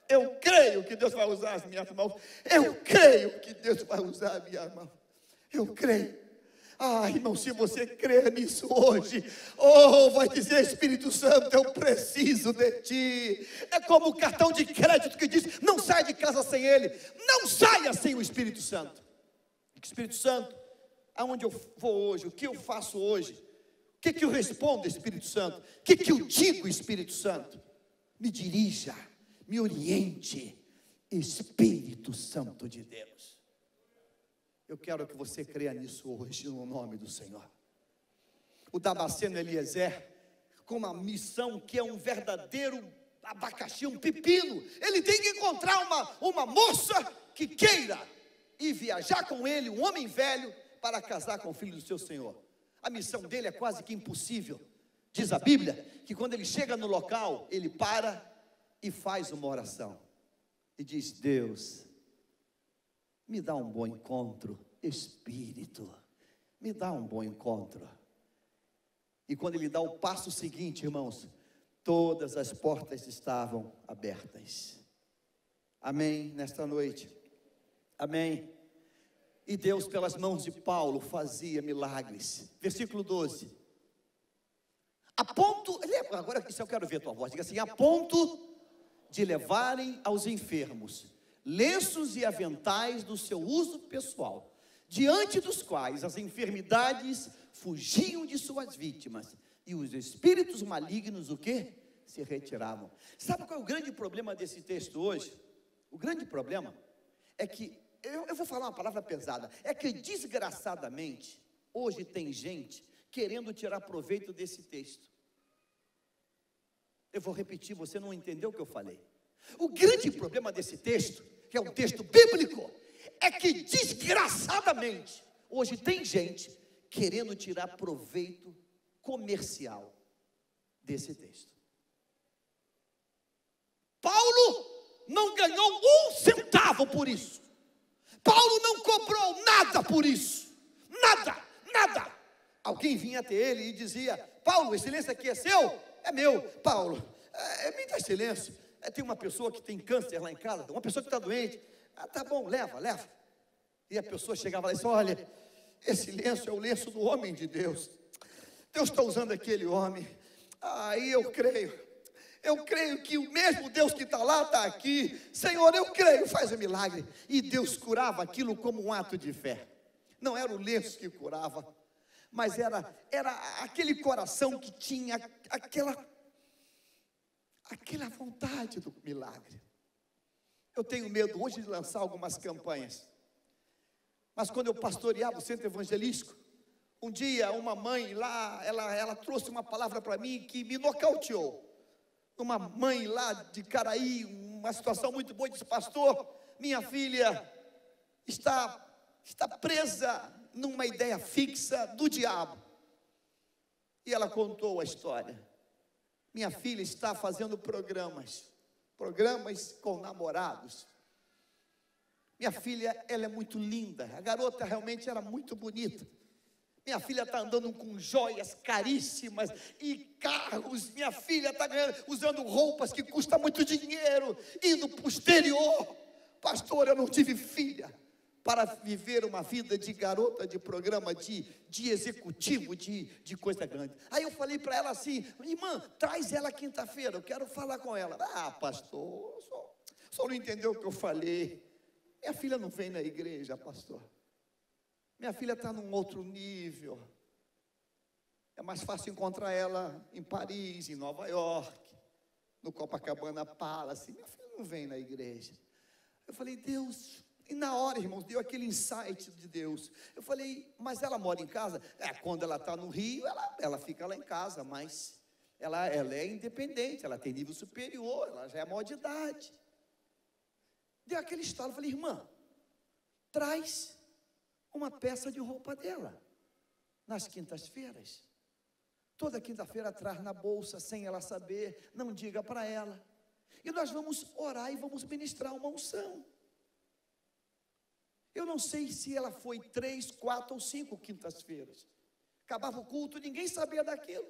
Eu creio que Deus vai usar as minhas mãos. Eu creio que Deus vai usar a minha mão. Eu creio. Irmão, se você crer nisso hoje, vai dizer: Espírito Santo, eu preciso de Ti. É como o cartão de crédito que diz: não saia de casa sem ele. Não saia sem o Espírito Santo. Espírito Santo, aonde eu vou hoje? O que eu faço hoje? O que eu respondo, Espírito Santo? O que eu digo, Espírito Santo? Me dirija, me oriente, Espírito Santo de Deus. Eu quero que você creia nisso hoje, no nome do Senhor. O Damasceno Eliezer, com uma missão que é um verdadeiro abacaxi, um pepino. Ele tem que encontrar uma moça que queira ir viajar com ele, um homem velho, para casar com o filho do seu Senhor. A missão dele é quase que impossível. Diz a Bíblia que quando ele chega no local, ele para e faz uma oração. E diz: Deus, me dá um bom encontro, Espírito, me dá um bom encontro. E quando ele dá o passo seguinte, irmãos, todas as portas estavam abertas. Amém, nesta noite. Amém. E Deus, pelas mãos de Paulo, fazia milagres. Versículo 12. A ponto, agora isso eu quero ver a tua voz, diga assim: a ponto de levarem aos enfermos lenços e aventais do seu uso pessoal, diante dos quais as enfermidades fugiam de suas vítimas, e os espíritos malignos, o quê? Se retiravam. Sabe qual é o grande problema desse texto hoje? O grande problema é que, eu vou falar uma palavra pesada, é que desgraçadamente, hoje tem gente querendo tirar proveito desse texto. Eu vou repetir, você não entendeu o que eu falei. O grande problema desse texto, que é um texto bíblico, é que desgraçadamente, hoje tem gente querendo tirar proveito comercial desse texto. Paulo não ganhou um centavo por isso. Paulo não cobrou nada por isso. Nada. Alguém vinha até ele e dizia: Paulo, esse lenço aqui é seu? É meu. Paulo, me dá esse lenço. Tem uma pessoa que tem câncer lá em casa, uma pessoa que está doente. Tá bom, leva. E a pessoa chegava lá e disse: olha, esse lenço é o lenço do homem de Deus. Deus está usando aquele homem. Aí eu creio que o mesmo Deus que está lá está aqui. Senhor, eu creio, faz um milagre. E Deus curava aquilo como um ato de fé. Não era o lenço que curava, mas era aquele coração que tinha aquela vontade do milagre. Eu tenho medo hoje de lançar algumas campanhas, mas quando eu pastoreava o centro evangelístico, Um dia, uma mãe lá, ela trouxe uma palavra para mim que me nocauteou. Uma mãe lá de Caraí, uma situação muito boa, disse: pastor, minha filha está presa numa ideia fixa do diabo. E ela contou a história. Minha filha está fazendo programas com namorados. Minha filha, ela é muito linda, a garota realmente era muito bonita. Minha filha está andando com joias caríssimas e carros. Minha filha está usando roupas que custam muito dinheiro, indo para o exterior. Pastor, eu não tive filha para viver uma vida de garota de programa, de executivo, de coisa grande. Aí eu falei para ela assim: irmã, traz ela quinta-feira, eu quero falar com ela. Ah, pastor, o senhor não entendeu o que eu falei. Minha filha não vem na igreja, pastor. Minha filha está num outro nível. É mais fácil encontrar ela em Paris, em Nova York, no Copacabana Palace. Minha filha não vem na igreja. Eu falei: Deus. E na hora, irmãos, deu aquele insight de Deus. Eu falei: mas ela mora em casa? Quando ela está no Rio, ela fica lá em casa, mas ela é independente, ela tem nível superior, ela já é maior de idade. Deu aquele estalo. Eu falei: irmã, traz uma peça de roupa dela nas quintas-feiras. Toda quinta-feira traz na bolsa, sem ela saber, não diga para ela. E nós vamos orar e vamos ministrar uma unção. Eu não sei se ela foi 3, 4 ou 5 quintas-feiras. Acabava o culto, ninguém sabia daquilo.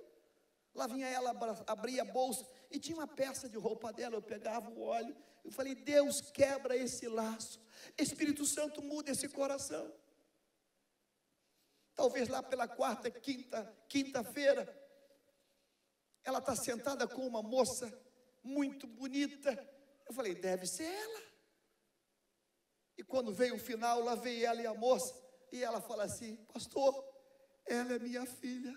Lá vinha ela, abria a bolsa e tinha uma peça de roupa dela. Eu pegava o óleo, eu falei: Deus, quebra esse laço. Espírito Santo, muda esse coração. Talvez lá pela quarta, quinta-feira, ela está sentada com uma moça muito bonita. Eu falei: deve ser ela. E quando veio o final, lá veio ela e a moça, e ela fala assim: pastor, ela é minha filha.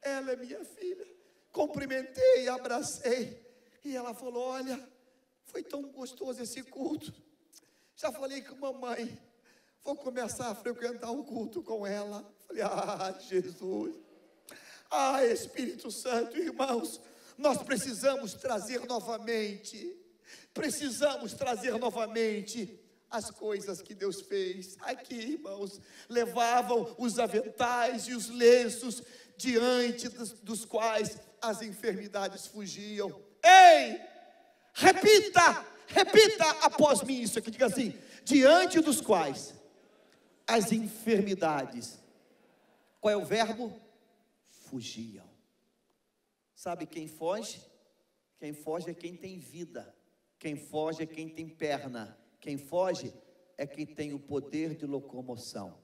Ela é minha filha. Cumprimentei, abracei, e ela falou: olha, foi tão gostoso esse culto. Já falei com a mamãe, vou começar a frequentar o culto com ela. Falei: ah, Jesus, ah, Espírito Santo. Irmãos, nós precisamos trazer novamente as coisas que Deus fez. Aqui, irmãos, levavam os aventais e os lenços diante dos quais as enfermidades fugiam. Ei, repita após mim isso aqui, diga assim: diante dos quais as enfermidades, qual é o verbo? Fugiam. Sabe quem foge? Quem foge é quem tem vida. Quem foge é quem tem perna. Quem foge é quem tem o poder de locomoção.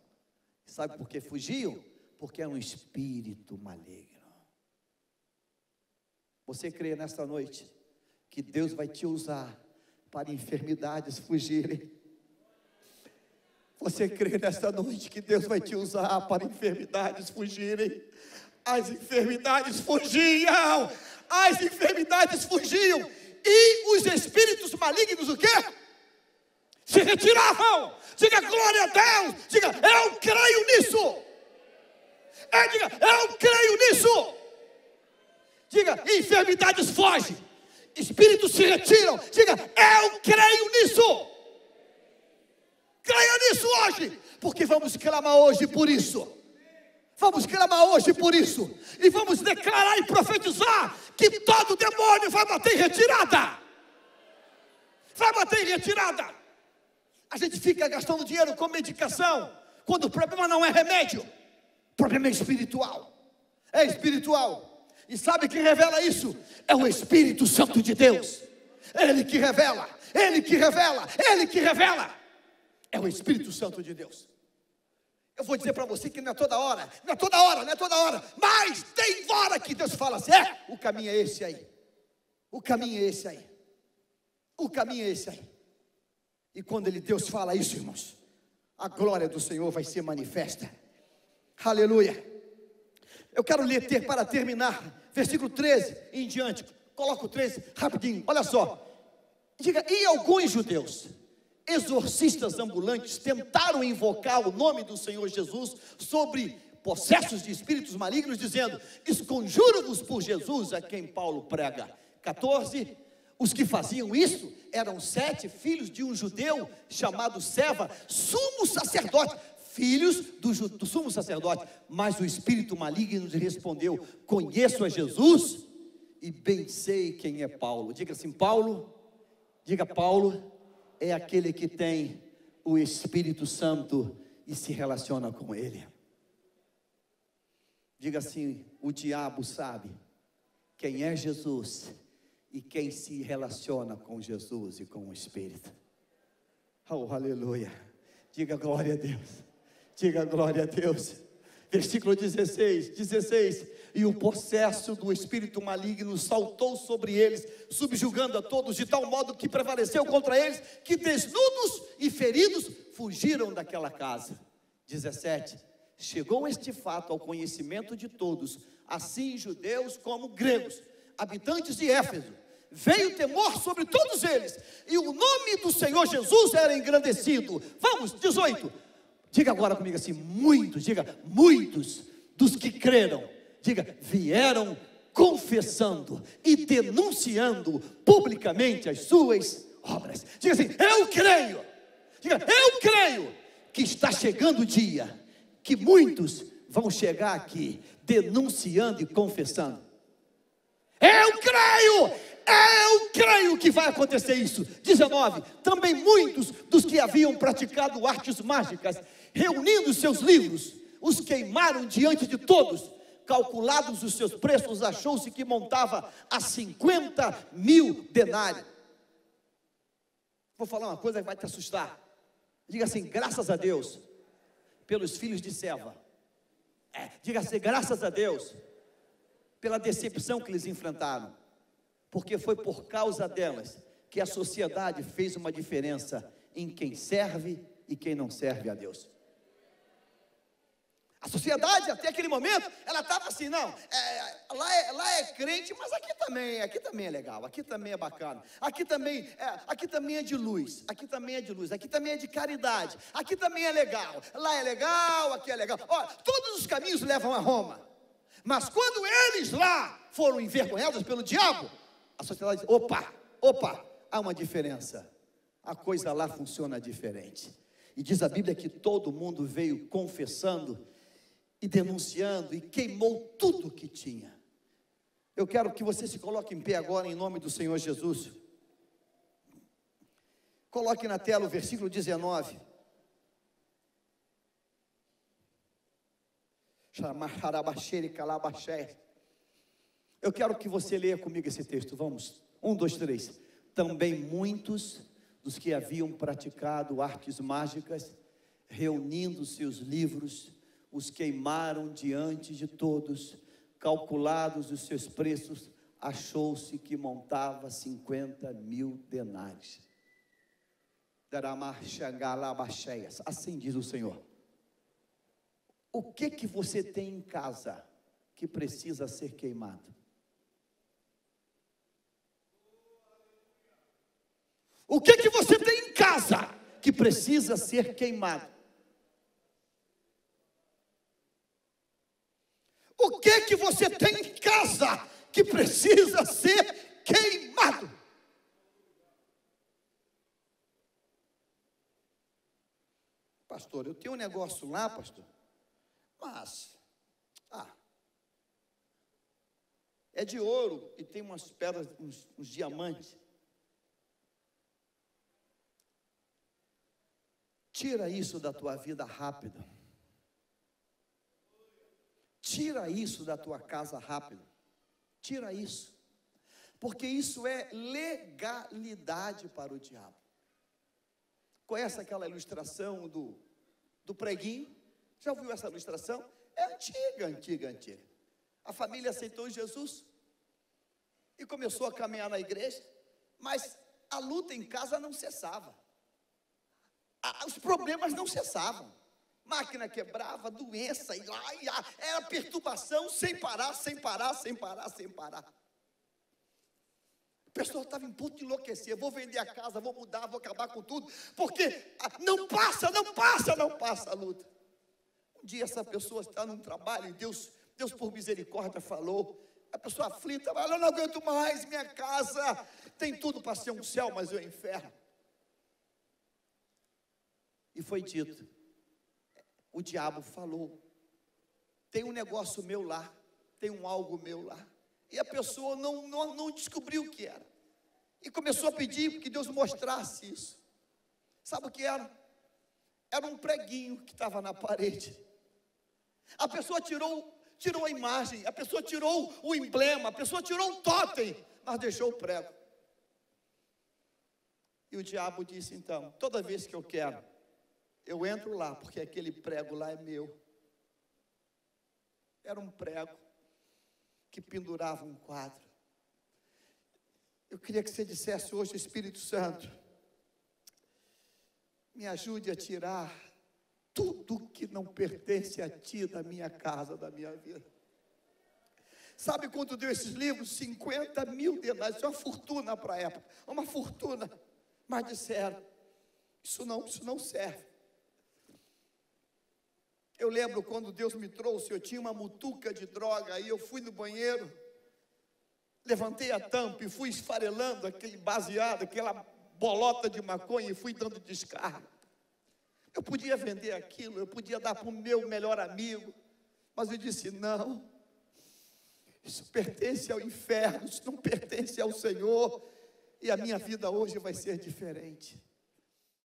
Sabe por que fugiam? Porque é um espírito maligno. Você crê nesta noite que Deus vai te usar para enfermidades fugirem? Você crê nesta noite que Deus vai te usar para enfermidades fugirem? As enfermidades fugiam! As enfermidades fugiam! E os espíritos malignos, o quê? Se retiravam. Diga glória a Deus. Diga, eu creio nisso. Diga, eu creio nisso. Diga, enfermidades fogem, espíritos se retiram. Diga, eu creio nisso. Creia nisso hoje, porque vamos clamar hoje por isso. Vamos clamar hoje por isso. E vamos declarar e profetizar que todo demônio vai bater em retirada. Vai bater em retirada. A gente fica gastando dinheiro com medicação, quando o problema não é remédio. O problema é espiritual. É espiritual. E sabe quem revela isso? É o Espírito Santo de Deus. Ele que revela. Ele que revela. Ele que revela. É o Espírito Santo de Deus. Eu vou dizer para você que não é toda hora, mas tem hora que Deus fala assim: o caminho é esse aí, o caminho é esse aí, o caminho é esse aí. E quando Deus fala isso, irmãos, a glória do Senhor vai ser manifesta. Aleluia. Eu quero ler para terminar, versículo 13 em diante. Coloca o 13 rapidinho, olha só. Diga, e alguns judeus exorcistas ambulantes tentaram invocar o nome do Senhor Jesus sobre possessos de espíritos malignos, dizendo: esconjuro-vos por Jesus a quem Paulo prega. 14, os que faziam isso eram 7 filhos de um judeu chamado Seva, sumo sacerdote, filhos do sumo sacerdote. Mas o espírito maligno lhe respondeu: conheço a Jesus e bem sei quem é Paulo. Diga assim, Paulo, diga, Paulo é aquele que tem o Espírito Santo e se relaciona com ele. Diga assim, o diabo sabe quem é Jesus e quem se relaciona com Jesus e com o Espírito. Oh, aleluia. Diga glória a Deus. Diga glória a Deus. Versículo 16. E o possesso do espírito maligno saltou sobre eles, subjugando a todos, de tal modo que prevaleceu contra eles, que desnudos e feridos fugiram daquela casa. 17. Chegou este fato ao conhecimento de todos, assim judeus como gregos, habitantes de Éfeso. Veio temor sobre todos eles, e o nome do Senhor Jesus era engrandecido. Vamos, 18. Diga agora comigo assim, muitos dos que creram, diga, vieram confessando e denunciando publicamente as suas obras. Diga assim, eu creio, diga, eu creio que está chegando o dia que muitos vão chegar aqui denunciando e confessando. Eu creio que vai acontecer isso. 19, também muitos dos que haviam praticado artes mágicas, reunindo seus livros, os queimaram diante de todos. Calculados os seus preços, achou-se que montava a 50.000 denários. Vou falar uma coisa que vai te assustar. Diga assim, graças a Deus pelos filhos de Seva. Diga assim, graças a Deus pela decepção que eles enfrentaram, porque foi por causa delas que a sociedade fez uma diferença em quem serve e quem não serve a Deus. A sociedade, até aquele momento, ela estava assim, não, lá é crente, mas aqui também é legal, aqui também é bacana, aqui também é de luz, aqui também é de caridade, aqui também é legal, lá é legal, aqui é legal. Olha, todos os caminhos levam a Roma, mas quando eles lá foram envergonhados pelo diabo, a sociedade diz, opa, há uma diferença, a coisa lá funciona diferente. E diz a Bíblia que todo mundo veio confessando e denunciando, e queimou tudo que tinha. Eu quero que você se coloque em pé agora, em nome do Senhor Jesus. Coloque na tela o versículo 19. Eu quero que você leia comigo esse texto, vamos, 1, 2, 3. Também muitos dos que haviam praticado artes mágicas, reunindo seus livros, os queimaram diante de todos. Calculados os seus preços, achou-se que montava 50.000 denários. Assim diz o Senhor. O que você tem em casa que precisa ser queimado? O que você tem em casa que precisa ser queimado? O que você tem em casa que precisa ser queimado? Pastor, eu tenho um negócio lá, pastor, mas é de ouro e tem umas pedras, uns diamantes. Tira isso da tua vida rápido. Tira isso da tua casa rápido. Tira isso. Porque isso é legalidade para o diabo. Conhece aquela ilustração do preguinho? Já ouviu essa ilustração? É antiga. A família aceitou Jesus e começou a caminhar na igreja, mas a luta em casa não cessava. Os problemas não cessavam. Máquina quebrava, doença, era perturbação sem parar. pessoa estava em ponto de enlouquecer. Vou vender a casa, vou mudar, vou acabar com tudo, porque não passa a luta. Um dia essa pessoa está num trabalho e Deus por misericórdia falou. A pessoa aflita, fala: eu não aguento mais, minha casa tem tudo para ser um céu, mas é um inferno. E foi dito, o diabo falou: tem um negócio meu lá, tem um algo meu lá. E a pessoa não descobriu o que era. E começou a pedir que Deus mostrasse isso. Sabe o que era? Era um preguinho que estava na parede. A pessoa tirou a imagem, a pessoa tirou o emblema, a pessoa tirou o totem, mas deixou o prego. E o diabo disse: então, toda vez que eu quero, eu entro lá, porque aquele prego lá é meu. Era um prego que pendurava um quadro. Eu queria que você dissesse hoje: Espírito Santo, me ajude a tirar tudo que não pertence a ti da minha casa, da minha vida. Sabe quanto deu esses livros? 50 mil denários, isso é uma fortuna para a época, uma fortuna. Mas disseram: isso não serve. Eu lembro quando Deus me trouxe, eu tinha uma mutuca de droga, aí eu fui no banheiro, levantei a tampa e fui esfarelando aquele baseado, aquela bolota de maconha, e fui dando descarga. Eu podia vender aquilo, eu podia dar para o meu melhor amigo, mas eu disse: não, isso pertence ao inferno, isso não pertence ao Senhor, e a minha vida hoje vai ser diferente.